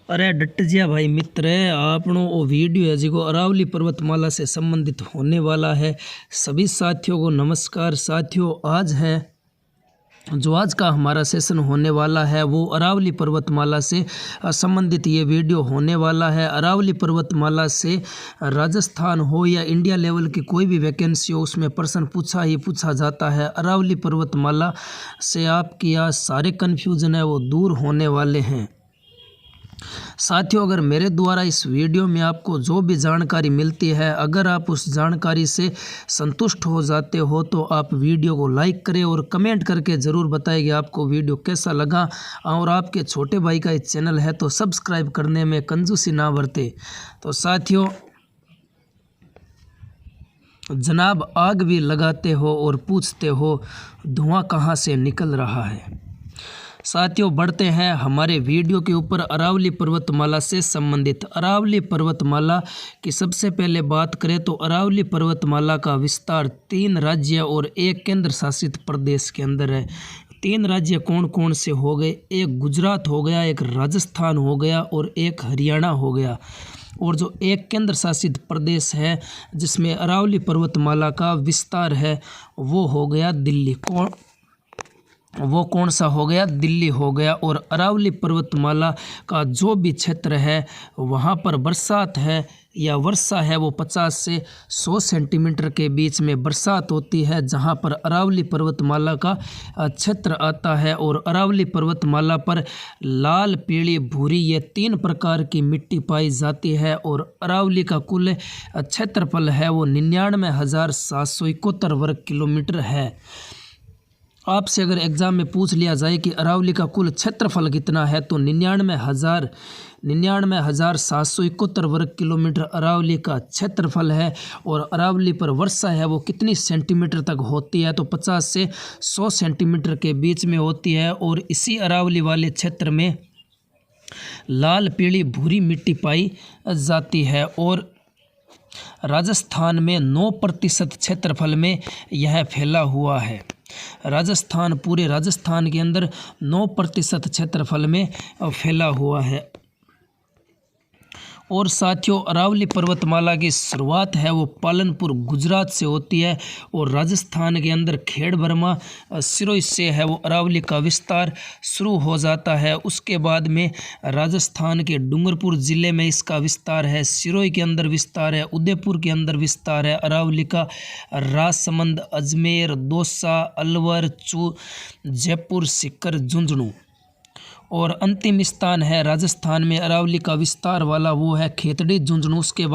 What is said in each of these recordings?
अरे डट जिया भाई मित्र, आपनो वो वीडियो है जिको अरावली पर्वतमाला से संबंधित होने वाला है। सभी साथियों को नमस्कार। साथियों, आज का हमारा सेशन होने वाला है वो अरावली पर्वतमाला से संबंधित ये वीडियो होने वाला है। अरावली पर्वतमाला से राजस्थान हो या इंडिया लेवल की कोई भी वैकेंसी हो, उसमें प्रश्न पूछा जाता है। अरावली पर्वतमाला से आपकी आज सारे कन्फ्यूजन है वो दूर होने वाले हैं। साथियों, अगर मेरे द्वारा इस वीडियो में आपको जो भी जानकारी मिलती है, अगर आप उस जानकारी से संतुष्ट हो जाते हो तो आप वीडियो को लाइक करें और कमेंट करके ज़रूर बताएं कि आपको वीडियो कैसा लगा। और आपके छोटे भाई का इस चैनल है तो सब्सक्राइब करने में कंजूसी ना बरते। तो साथियों, जनाब आग भी लगाते हो और पूछते हो धुआं कहाँ से निकल रहा है। साथियों, बढ़ते हैं हमारे वीडियो के ऊपर। अरावली पर्वतमाला से संबंधित अरावली पर्वतमाला की सबसे पहले बात करें तो अरावली पर्वतमाला का विस्तार 3 राज्य और 1 केंद्र शासित प्रदेश के अंदर है। 3 राज्य कौन कौन से हो गए? एक गुजरात हो गया, एक राजस्थान हो गया और एक हरियाणा हो गया। और जो 1 केंद्र शासित प्रदेश है जिसमें अरावली पर्वतमाला का विस्तार है वो हो गया दिल्ली। वो कौन सा हो गया? दिल्ली हो गया। और अरावली पर्वतमाला का जो भी क्षेत्र है वहाँ पर बरसात है या वर्षा है वो 50 से 100 सेंटीमीटर के बीच में बरसात होती है, जहाँ पर अरावली पर्वतमाला का क्षेत्र आता है। और अरावली पर्वतमाला पर लाल, पीली, भूरी ये 3 प्रकार की मिट्टी पाई जाती है। और अरावली का कुल क्षेत्रफल है वो 99,771 वर्ग किलोमीटर है। आपसे अगर एग्ज़ाम में पूछ लिया जाए कि अरावली का कुल क्षेत्रफल कितना है तो 99,771 वर्ग किलोमीटर अरावली का क्षेत्रफल है। और अरावली पर वर्षा है वो कितनी सेंटीमीटर तक होती है तो 50 से 100 सेंटीमीटर के बीच में होती है। और इसी अरावली वाले क्षेत्र में लाल, पीली, भूरी मिट्टी पाई जाती है। और राजस्थान में 9% क्षेत्रफल में यह फैला हुआ है। पूरे राजस्थान के अंदर 9% क्षेत्रफल में फैला हुआ है। और साथियों, अरावली पर्वतमाला की शुरुआत है वो पालनपुर गुजरात से होती है। और राजस्थान के अंदर खेड़बरमा सिरोही से है वो अरावली का विस्तार शुरू हो जाता है। उसके बाद में राजस्थान के डूंगरपुर ज़िले में इसका विस्तार है, सिरोही के अंदर विस्तार है, उदयपुर के अंदर विस्तार है अरावली का। राजसमंद, अजमेर, दौसा, अलवर, जयपुर, सीकर, झुंझुनू। और अंतिम स्थान है राजस्थान में अरावली का विस्तार वाला वो है खेतड़ी, झुंझुनू। उसके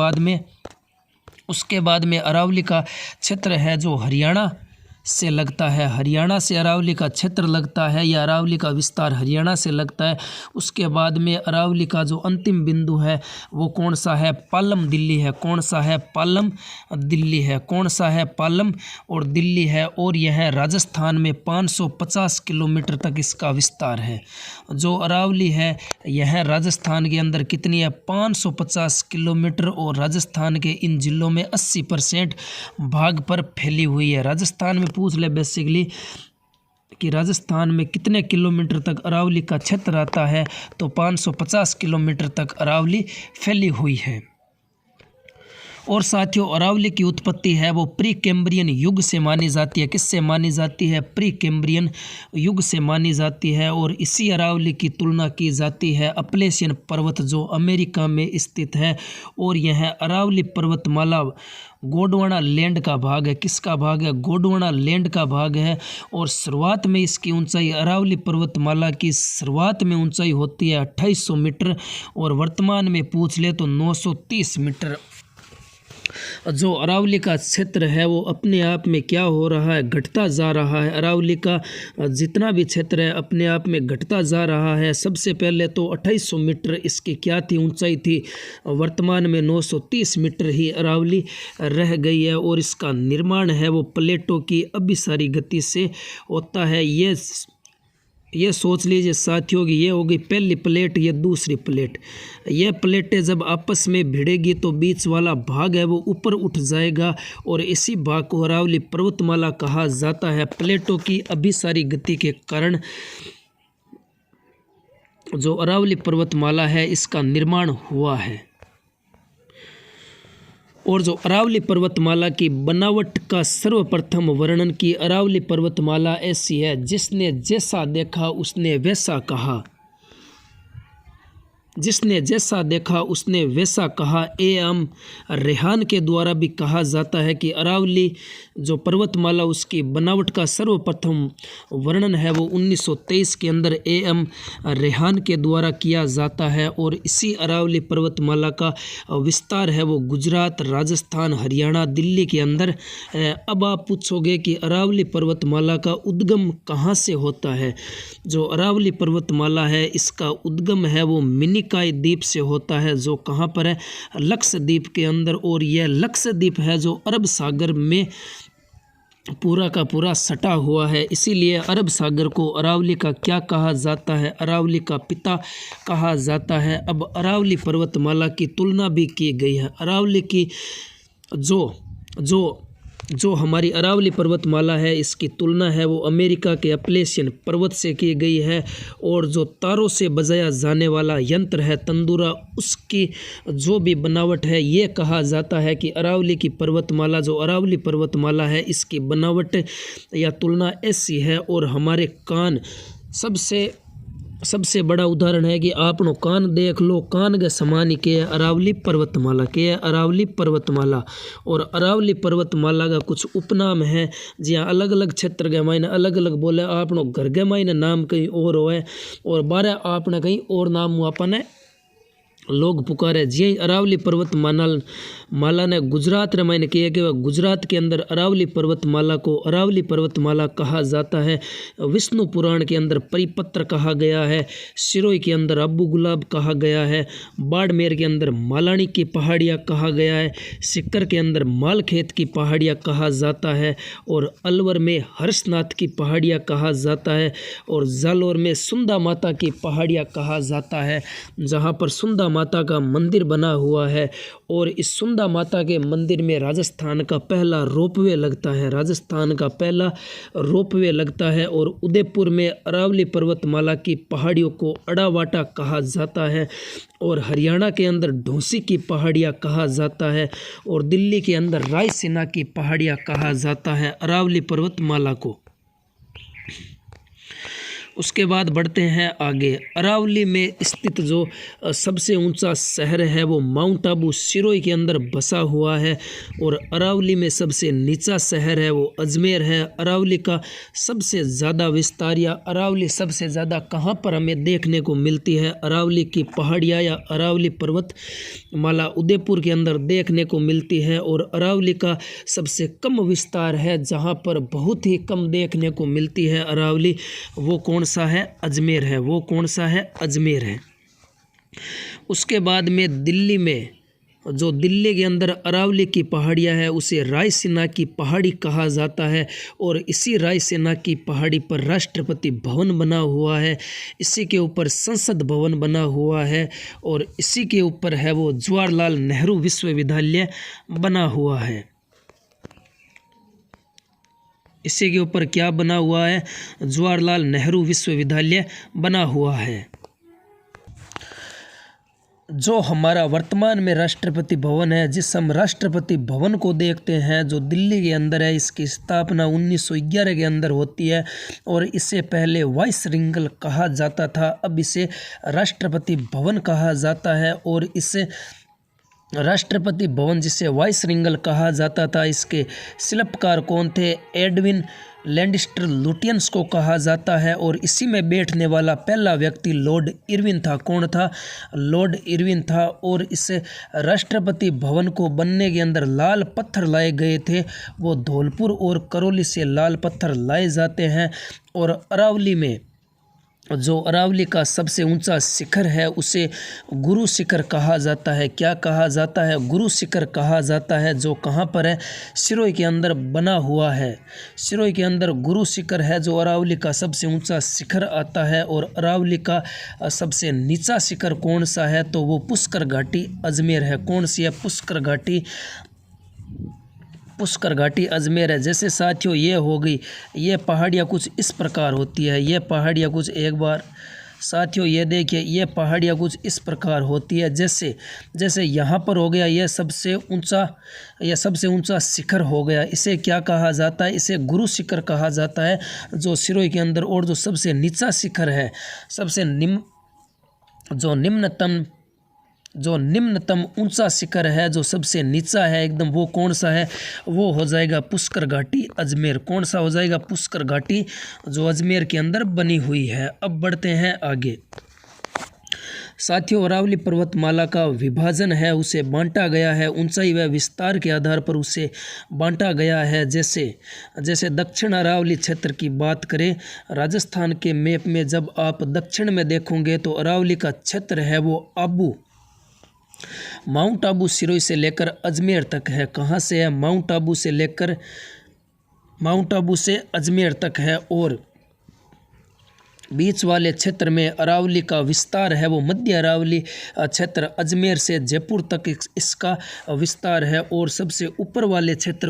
बाद में अरावली का क्षेत्र है जो हरियाणा से लगता है। हरियाणा से अरावली का क्षेत्र लगता है या अरावली का विस्तार हरियाणा से लगता है। उसके बाद में अरावली का जो अंतिम बिंदु है वो कौन सा है? पालम, दिल्ली है। कौन सा है? पालम, दिल्ली है। कौन सा है? पालम और दिल्ली है। और यह राजस्थान में 550 किलोमीटर तक इसका विस्तार है। जो अरावली है यह राजस्थान के अंदर कितनी है? 550 किलोमीटर। और राजस्थान के इन जिलों में 80% भाग पर फैली हुई है। राजस्थान में पूछ ले बेसिकली कि राजस्थान में कितने किलोमीटर तक अरावली का क्षेत्र आता है तो 550 किलोमीटर तक अरावली फैली हुई है। और साथियों, अरावली की उत्पत्ति है वो प्री कैम्ब्रियन युग से मानी जाती है। किससे मानी जाती है? प्री कैम्ब्रियन युग से मानी जाती है। और इसी अरावली की तुलना की जाती है अपलेशियन पर्वत जो अमेरिका में स्थित है। और यह अरावली पर्वतमाला गोंडवाना लैंड का भाग है। किसका भाग है? गोंडवाना लैंड का भाग है। और शुरुआत में इसकी ऊंचाई, अरावली पर्वतमाला की शुरुआत में ऊंचाई होती है 2800 मीटर और वर्तमान में पूछ ले तो 930 मीटर। जो अरावली का क्षेत्र है वो अपने आप में क्या हो रहा है? घटता जा रहा है। अरावली का जितना भी क्षेत्र है अपने आप में घटता जा रहा है। सबसे पहले तो 2800 मीटर इसकी क्या थी? ऊंचाई थी। वर्तमान में 930 मीटर ही अरावली रह गई है। और इसका निर्माण है वो प्लेटों की अभिसारी गति से होता है। ये सोच लीजिए साथियों कि ये होगी पहली प्लेट, ये दूसरी प्लेट। ये प्लेटें जब आपस में भिड़ेगी तो बीच वाला भाग है वो ऊपर उठ जाएगा और इसी भाग को अरावली पर्वतमाला कहा जाता है। प्लेटों की अभिसारी गति के कारण जो अरावली पर्वतमाला है इसका निर्माण हुआ है। और जो अरावली पर्वतमाला की बनावट का सर्वप्रथम वर्णन की अरावली पर्वतमाला ऐसी है, जिसने जैसा देखा उसने वैसा कहा, जिसने जैसा देखा उसने वैसा कहा। एम रेहान के द्वारा भी कहा जाता है कि अरावली जो पर्वतमाला उसकी बनावट का सर्वप्रथम वर्णन है वो 1923 के अंदर एम रेहान के द्वारा किया जाता है। और इसी अरावली पर्वतमाला का विस्तार है वो गुजरात, राजस्थान, हरियाणा, दिल्ली के अंदर। अब आप पूछोगे कि अरावली पर्वतमाला का उद्गम कहाँ से होता है। जो अरावली पर्वतमाला है इसका उद्गम है वो मिनिकॉय द्वीप से होता है, जो कहाँ पर है, लक्षद्वीप के अंदर। और यह लक्षद्वीप है जो अरब सागर में पूरा का पूरा सटा हुआ है, इसीलिए अरब सागर को अरावली का क्या कहा जाता है, अरावली का पिता कहा जाता है। अब अरावली पर्वतमाला की तुलना भी की गई है। अरावली की जो हमारी अरावली पर्वतमाला है इसकी तुलना है वो अमेरिका के अपलेशियन पर्वत से की गई है। और जो तारों से बजाया जाने वाला यंत्र है तंदूरा, उसकी जो भी बनावट है ये कहा जाता है कि अरावली की पर्वतमाला, जो अरावली पर्वतमाला है इसकी बनावट या तुलना ऐसी है। और हमारे कान सबसे बड़ा उदाहरण है कि आपनो कान देख लो, कान के समान ही के अरावली पर्वतमाला के अरावली पर्वतमाला। और अरावली पर्वतमाला का कुछ उपनाम है, जिया अलग अलग क्षेत्र के मायने अलग अलग बोले। आपनो घर के मायने नाम कहीं और होए और बारह आपने कहीं और नाम अपने लोग पुकारे। जी अरावली पर्वतमाला ने गुजरात रे मायने किए कि गुजरात के अंदर अरावली पर्वतमाला को अरावली पर्वतमाला कहा जाता है। विष्णु पुराण के अंदर परिपत्र कहा गया है, सिरोही के अंदर अब्बू गुलाब कहा गया है, बाड़मेर के अंदर मालानी की पहाड़ियाँ कहा गया है, सिक्कर के अंदर मालखेत की पहाड़ियाँ कहा जाता है, और अलवर में हर्षनाथ की पहाड़ियाँ कहा जाता है, और जालौर में सुंदा माता की पहाड़ियाँ कहा जाता है, जहाँ पर सुंदा माता का मंदिर बना हुआ है। और इस सुंदा माता के मंदिर में राजस्थान का पहला रोपवे लगता है, राजस्थान का पहला रोपवे लगता है। और उदयपुर में अरावली पर्वतमाला की पहाड़ियों को अड़ावाटा कहा जाता है, और हरियाणा के अंदर ढोसी की पहाड़ियाँ कहा जाता है, और दिल्ली के अंदर रायसीना की पहाड़ियाँ कहा जाता है अरावली पर्वतमाला को। उसके बाद बढ़ते हैं आगे। अरावली में स्थित जो सबसे ऊंचा शहर है वो माउंट आबू सिरोही के अंदर बसा हुआ है, और अरावली में सबसे नीचा शहर है वो अजमेर है। अरावली का सबसे ज़्यादा विस्तार या अरावली सबसे ज़्यादा कहाँ पर हमें देखने को मिलती है, अरावली की पहाड़ियाँ या अरावली पर्वतमाला उदयपुर के अंदर देखने को मिलती है। और अरावली का सबसे कम विस्तार है, जहाँ पर बहुत ही कम देखने को मिलती है अरावली, वो कौन सा है, अजमेर है। वो कौन सा है, अजमेर है। उसके बाद में दिल्ली में जो दिल्ली के अंदर अरावली की पहाड़ियाँ है उसे रायसीना की पहाड़ी कहा जाता है, और इसी रायसीना की पहाड़ी पर राष्ट्रपति भवन बना हुआ है, इसी के ऊपर संसद भवन बना हुआ है, और इसी के ऊपर है वो जवाहरलाल नेहरू विश्वविद्यालय बना हुआ है। इसी के ऊपर क्या बना हुआ है, जवाहरलाल नेहरू विश्वविद्यालय बना हुआ है। जो हमारा वर्तमान में राष्ट्रपति भवन है, जिस हम राष्ट्रपति भवन को देखते हैं जो दिल्ली के अंदर है, इसकी स्थापना 1911 के अंदर होती है, और इससे पहले वाइसरेगल कहा जाता था, अब इसे राष्ट्रपति भवन कहा जाता है। और इसे राष्ट्रपति भवन जिसे वाइसरेगल कहा जाता था, इसके शिल्पकार कौन थे, एडविन लैंडिस्टर लुटियंस को कहा जाता है, और इसी में बैठने वाला पहला व्यक्ति लॉर्ड इरविन था। कौन था, लॉर्ड इरविन था। और इस राष्ट्रपति भवन को बनने के अंदर लाल पत्थर लाए गए थे, वो धौलपुर और करौली से लाल पत्थर लाए जाते हैं। और अरावली में जो अरावली का सबसे ऊंचा शिखर है उसे गुरु शिखर कहा जाता है। क्या कहा जाता है, गुरु शिखर कहा जाता है, जो कहाँ पर है, सिरोही के अंदर बना हुआ है। सिरोही के अंदर गुरु शिखर है जो अरावली का सबसे ऊंचा शिखर आता है। और अरावली का सबसे नीचा शिखर कौन सा है, तो वो पुष्कर घाटी अजमेर है। कौन सी है, पुष्कर घाटी अजमेर है। जैसे साथियों ये हो गई, ये पहाड़ियाँ कुछ इस प्रकार होती है, ये पहाड़ियाँ कुछ एक बार साथियों ये देखिए, ये पहाड़ियाँ कुछ इस प्रकार होती है, जैसे जैसे यहाँ पर हो गया यह सबसे ऊंचा शिखर हो गया। इसे क्या कहा जाता है? इसे गुरु शिखर कहा जाता है, जो सिरोही के अंदर। और जो सबसे नीचा शिखर है, जो निम्नतम ऊंचा शिखर है, जो सबसे नीचा है एकदम, वो कौन सा है? वो हो जाएगा पुष्कर घाटी अजमेर। कौन सा हो जाएगा? पुष्कर घाटी, जो अजमेर के अंदर बनी हुई है। अब बढ़ते हैं आगे। साथियों अरावली पर्वतमाला का विभाजन है, उसे बांटा गया है, ऊंचाई व विस्तार के आधार पर उसे बांटा गया है। जैसे दक्षिण अरावली क्षेत्र की बात करें, राजस्थान के मैप में जब आप दक्षिण में देखोगे तो अरावली का क्षेत्र है वो माउंट आबू सिरोही से लेकर अजमेर तक है। कहाँ से है? माउंट आबू से अजमेर तक है। और बीच वाले क्षेत्र में अरावली का विस्तार है वो मध्य अरावली क्षेत्र, अजमेर से जयपुर तक इसका विस्तार है। और सबसे ऊपर वाले क्षेत्र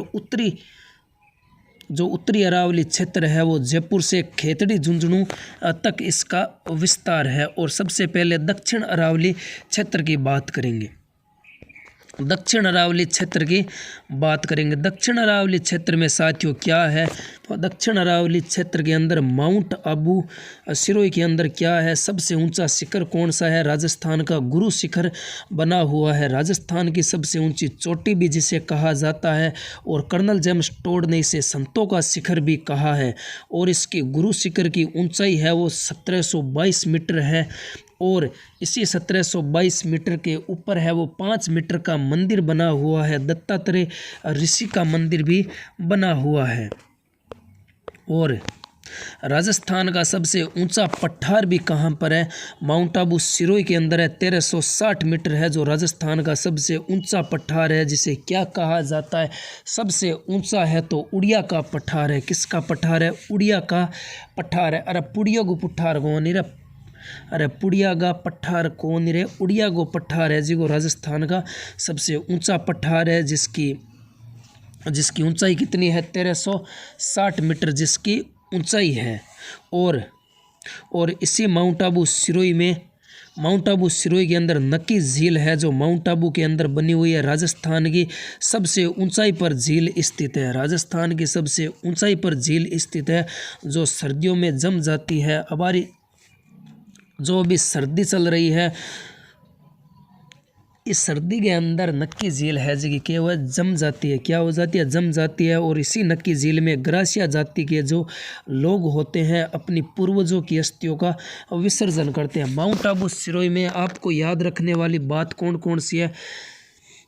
उत्तरी अरावली क्षेत्र है वो जयपुर से खेतड़ी झुंझुनू तक इसका विस्तार है। और सबसे पहले दक्षिण अरावली क्षेत्र की बात करेंगे। दक्षिण अरावली क्षेत्र में साथियों क्या है? तो दक्षिण अरावली क्षेत्र के अंदर माउंट आबू सिरोही के अंदर क्या है? सबसे ऊंचा शिखर कौन सा है? राजस्थान का गुरु शिखर बना हुआ है। राजस्थान की सबसे ऊंची चोटी भी जिसे कहा जाता है, और कर्नल जेम्स टोड ने इसे संतों का शिखर भी कहा है। और इसकी गुरु शिखर की ऊंचाई है वो 1722 मीटर है। और इसी 1722 मीटर के ऊपर है वो 5 मीटर का मंदिर बना हुआ है, दत्तात्रेय ऋषि का मंदिर भी बना हुआ है। और राजस्थान का सबसे ऊंचा पठार भी कहाँ पर है? माउंट आबू सिरोही के अंदर है, 1360 मीटर है जो राजस्थान का सबसे ऊंचा पठार है, जिसे क्या कहा जाता है? सबसे ऊंचा है तो उड़िया का पठार है। किसका पठार है? उड़िया का पठार है। अरे पुड़िया गो पठार को नहीं रे, अरे पुड़िया गा पठार को नहीं रे, उड़िया गो पठार है जी को राजस्थान का सबसे ऊंचा पठार है, जिसकी ऊंचाई कितनी है? 1360 मीटर जिसकी ऊंचाई है। और इसी माउंट आबू सिरोही के अंदर नक्की झील है, जो माउंट आबू के अंदर बनी हुई है। राजस्थान की सबसे ऊंचाई पर झील स्थित है, जो सर्दियों में जम जाती है। हमारी जो अभी सर्दी चल रही है, इस सर्दी के अंदर नक्की झील है जी कि वह जम जाती है। क्या हो जाती है? जम जाती है। और इसी नक्की झील में ग्रासिया जाति के जो लोग होते हैं अपनी पूर्वजों की अस्थियों का विसर्जन करते हैं। माउंट आबू सिरोही में आपको याद रखने वाली बात कौन कौन सी है?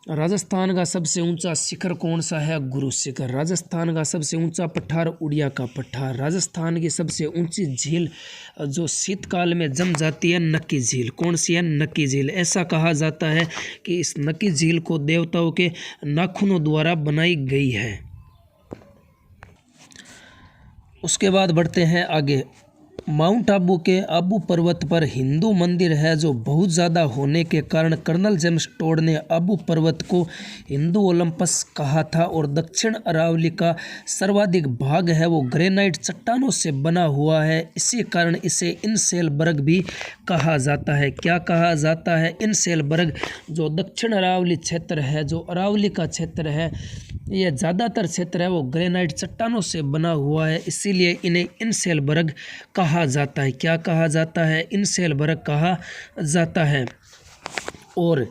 राजस्थान का सबसे ऊंचा शिखर कौन सा है? गुरु शिखर। राजस्थान का सबसे ऊंचा पठार उड़िया का पठार। राजस्थान की सबसे ऊंची झील जो शीतकाल में जम जाती है, नक्की झील। कौन सी है? नक्की झील। ऐसा कहा जाता है कि इस नक्की झील को देवताओं के नाखूनों द्वारा बनाई गई है। उसके बाद बढ़ते हैं आगे। माउंट आबू के आबू पर्वत पर हिंदू मंदिर है, जो बहुत ज़्यादा होने के कारण कर्नल जेम्स टोड ने आबू पर्वत को हिंदू ओलंपस कहा था। और दक्षिण अरावली का सर्वाधिक भाग है वो ग्रेनाइट चट्टानों से बना हुआ है, इसी कारण इसे इनसेलबर्ग भी कहा जाता है। क्या कहा जाता है? इनसेलबर्ग। जो दक्षिण अरावली क्षेत्र है, जो अरावली का क्षेत्र है, यह ज़्यादातर क्षेत्र है वो ग्रेनाइट चट्टानों से बना हुआ है, इसीलिए इन्हें इनसेलबर्ग कहा जाता है। क्या कहा जाता है? इनसेलबर्ग कहा जाता है। और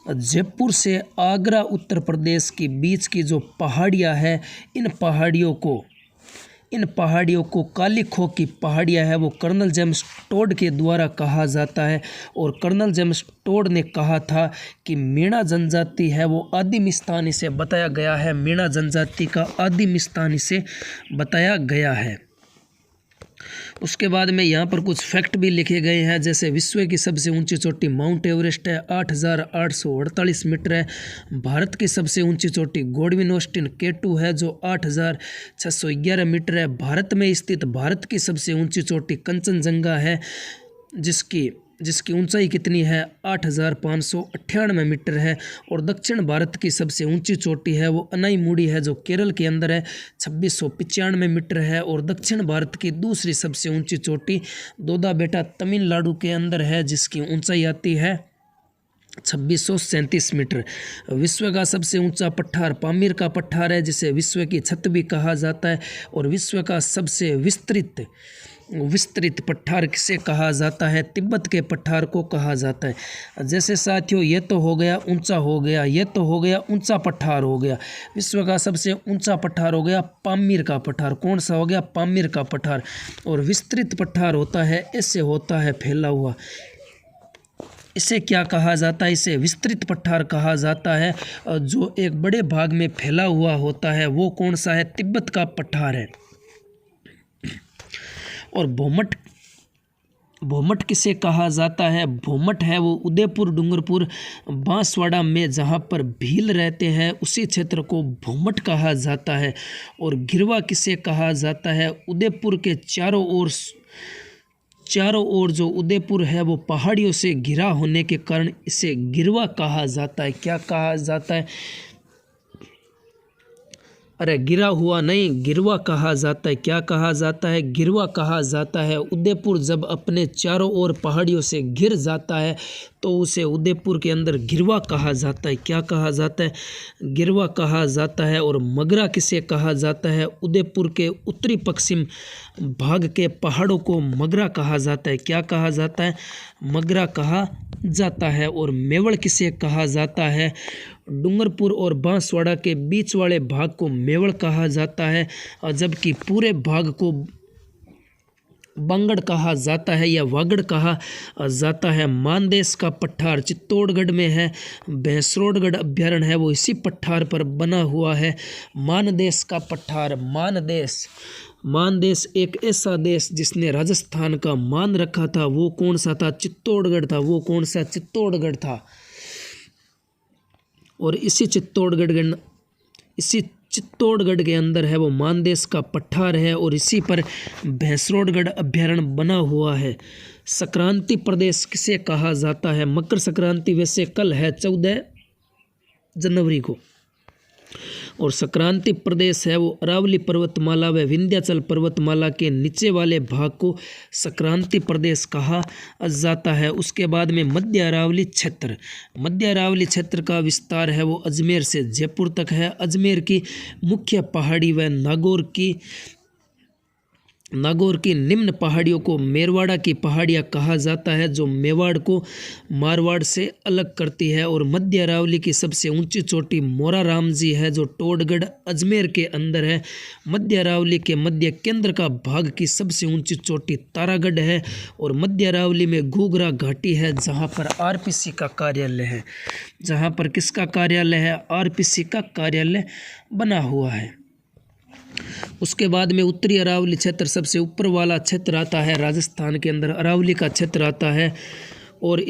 जयपुर से आगरा उत्तर प्रदेश के बीच की जो पहाड़ियाँ है, इन पहाड़ियों को काली खो की पहाड़ियाँ है वो कर्नल जेम्स टोड के द्वारा कहा जाता है। और कर्नल जेम्स टोड ने कहा था कि मीणा जनजाति है वो आदिम स्थान इसे बताया गया है। मीणा जनजाति का आदिम स्थान इसे बताया गया है। उसके बाद में यहाँ पर कुछ फैक्ट भी लिखे गए हैं, जैसे विश्व की सबसे ऊंची चोटी माउंट एवरेस्ट है, 8,848 मीटर है। भारत की सबसे ऊंची चोटी गॉडविन ऑस्टिन K2 है, जो 8,611 मीटर है। भारत में स्थित भारत की सबसे ऊंची चोटी कंचनजंगा है, जिसकी जिसकी ऊंचाई कितनी है 8,598 मीटर है। और दक्षिण भारत की सबसे ऊंची चोटी है वो अनाईमुड़ी है जो केरल के अंदर है, 2695 मीटर है। और दक्षिण भारत की दूसरी सबसे ऊंची चोटी दोदा बेटा तमिलनाडु के अंदर है, जिसकी ऊंचाई आती है 2637 मीटर। विश्व का सबसे ऊंचा पठार पामीर का पठार है, जिसे विश्व की छत भी कहा जाता है। और विश्व का सबसे विस्तृत पठार किसे कहा जाता है, तिब्बत के पठार को कहा जाता है। जैसे साथियों ये तो हो गया ऊंचा हो गया, ये तो हो गया ऊंचा पठार हो गया। विश्व का सबसे ऊंचा पठार हो गया पामीर का पठार। कौन सा हो गया, पामीर का पठार। और विस्तृत पठार होता है ऐसे होता है फैला हुआ, इसे क्या कहा जाता है, इसे विस्तृत पठार कहा जाता है। जो एक बड़े भाग में फैला हुआ होता है वो कौन सा है, तिब्बत का पठार है। और भोमट किसे कहा जाता है, भोमट है वो उदयपुर डूंगरपुर बांसवाड़ा में जहाँ पर भील रहते हैं उसी क्षेत्र को भोमट कहा जाता है। और गिरवा किसे कहा जाता है, उदयपुर के चारों ओर जो उदयपुर है वो पहाड़ियों से घिरा होने के कारण इसे गिरवा कहा जाता है। क्या कहा जाता है, अरे गिरा हुआ नहीं, गिरवा कहा जाता है। क्या कहा जाता है, गिरवा कहा जाता है। उदयपुर जब अपने चारों ओर पहाड़ियों से घिर जाता है तो उसे उदयपुर के अंदर गिरवा कहा जाता है। क्या कहा जाता है, गिरवा कहा जाता है। और मगरा किसे कहा जाता है, उदयपुर के उत्तरी पश्चिम भाग के पहाड़ों को मगरा कहा जाता है। क्या कहा जाता है, मगरा कहा जाता है। और मेवड़ किसे कहा जाता है, डूंगरपुर और बांसवाड़ा के बीच वाले भाग को मेवड़ कहा जाता है, और जबकि पूरे भाग को बंगड़ कहा जाता है या वागड़ कहा जाता है। मानदेश का पठार चित्तौड़गढ़ में है, भैंसरोडगढ़ अभ्यारण्य है वो इसी पठार पर बना हुआ है। मानदेश का पठार, मानदेश एक ऐसा देश जिसने राजस्थान का मान रखा था, वो कौन सा था, चित्तौड़गढ़ था। वो कौन सा, चित्तौड़गढ़ था। और इसी चित्तौड़गढ़ के अंदर है वो मानदेश का पठार है, और इसी पर भैंसरोडगढ़ अभ्यारण्य बना हुआ है। संक्रांति प्रदेश किसे कहा जाता है, मकर संक्रांति वैसे कल है 14 जनवरी को। और संक्रांति प्रदेश है वो अरावली पर्वतमाला व विंध्याचल पर्वतमाला के नीचे वाले भाग को संक्रांति प्रदेश कहा जाता है। उसके बाद में मध्य अरावली क्षेत्र का विस्तार है वो अजमेर से जयपुर तक है। अजमेर की मुख्य पहाड़ी व नागौर की निम्न पहाड़ियों को मेरवाड़ा की पहाड़ियाँ कहा जाता है, जो मेवाड़ को मारवाड़ से अलग करती है। और मध्य अरावली की सबसे ऊंची चोटी मोराराम जी है, जो टोडगढ़ अजमेर के अंदर है। मध्य अरावली के मध्य केंद्र का भाग की सबसे ऊंची चोटी तारागढ़ है। और मध्य अरावली में घूघरा घाटी है, जहाँ पर आरपीसी का कार्यालय है, जहाँ पर किसका कार्यालय है, आरपीसी का कार्यालय बना हुआ है। उसके बाद में उत्तरी अरावली क्षेत्र सबसे ऊपर वाला क्षेत्र आता है, राजस्थान के अंदर अरावली का क्षेत्र आता है। और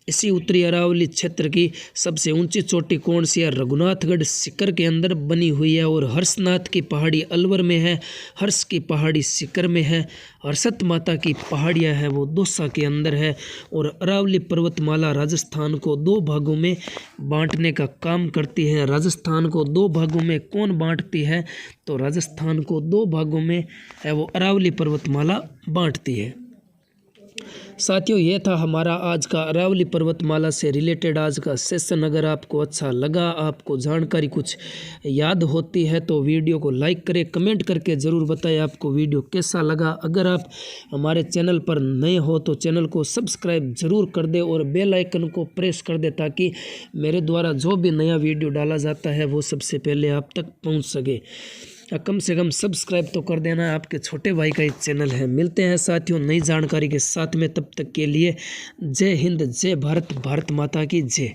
इसी उत्तरी अरावली क्षेत्र की सबसे ऊंची चोटी कौन सी है, रघुनाथगढ़ सीकर के अंदर बनी हुई है। और हर्षनाथ की पहाड़ी अलवर में है, हर्ष की पहाड़ी सीकर में है, हर्षत माता की पहाड़ियाँ है वो दौसा के अंदर है। और अरावली पर्वतमाला राजस्थान को 2 भागों में बांटने का काम करती है। राजस्थान को 2 भागों में कौन बांटती है, तो राजस्थान को 2 भागों में है वो अरावली पर्वतमाला बांटती है। साथियों ये था हमारा आज का अरावली पर्वतमाला से रिलेटेड आज का सेशन। अगर आपको अच्छा लगा, आपको जानकारी कुछ याद होती है तो वीडियो को लाइक करें, कमेंट करके ज़रूर बताएं आपको वीडियो कैसा लगा। अगर आप हमारे चैनल पर नए हो तो चैनल को सब्सक्राइब ज़रूर कर दें और बेल आइकन को प्रेस कर दें, ताकि मेरे द्वारा जो भी नया वीडियो डाला जाता है वो सबसे पहले आप तक पहुँच सके। कम से कम सब्सक्राइब तो कर देना, आपके छोटे भाई का एक चैनल है। मिलते हैं साथियों नई जानकारी के साथ में, तब तक के लिए जय हिंद, जय भारत, भारत माता की जय।